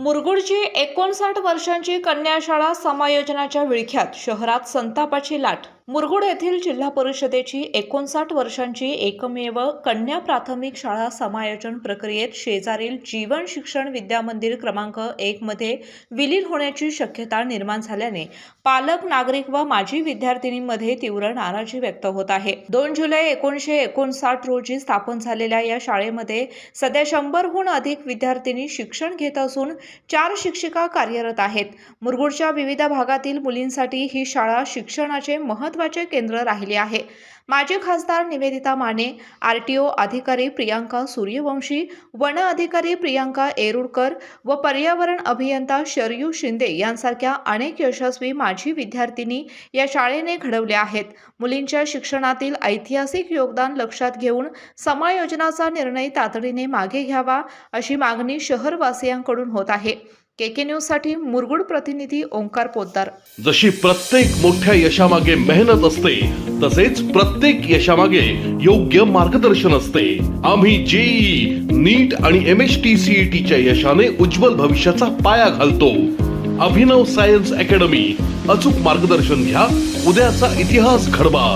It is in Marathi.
मुरगुडची 59 वर्षांची कन्याशाळा समायोजनाच्या विळख्यात शहरात संतापाची लाट। मुरगुड येथील जिल्हा परिषदेची 59 वर्षांची एकमेव कन्या प्राथमिक शाळा समायोजन प्रक्रियेत शेजारील जीवन शिक्षण विद्यामंदिर क्रमांक 1 मध्ये विलीन होण्याची शक्यता निर्माण झाल्याने पालक, नागरिक व माजी विद्यार्थिनींमध्ये तीव्र नाराजी व्यक्त होत आहे। 2 जुलै 1959 रोजी स्थापन झालेल्या या शाळेमध्ये सध्या 100हून अधिक विद्यार्थिनी शिक्षण घेत असून 4 शिक्षिका कार्यरत आहेत। मुरगुडच्या विविध भागातील मुलींसाठी ही शाळा शिक्षणाचे महत्त्वाचे केंद्र राहिले आहे। माजी खासदार निवेदिता माने, आरटीओ अधिकारी प्रियांका सूर्यवंशी, वन अधिकारी प्रियांका येरुडकर व पर्यावरण अभियंता शरयू शिंदे यांसारख्या अनेक यशस्वी माजी विद्यार्थिनी या शाळेने घडवल्या आहेत। मुलींच्या शिक्षणातील ऐतिहासिक योगदान लक्षात घेऊन समायोजनाचा निर्णय तातडीने मागे घ्यावा अशी मागणी शहरवासियांकडून होत आहे। केके न्यूज साठी मुरगुड प्रतिनिधी ओंकार पोद्दार। जशी प्रत्येक मोठ्या यशामागे मेहनत असते तसेच प्रत्येक यशामागे योग्य मार्गदर्शन असते। आम्ही जेईई, नीट आणि MHTCET च्या यशाने उज्ज्वल भविष्याचा पाया घालतो। अभिनव सायन्स अकॅडमी, अचूक मार्गदर्शन घ्या, उद्याचा इतिहास घडवा।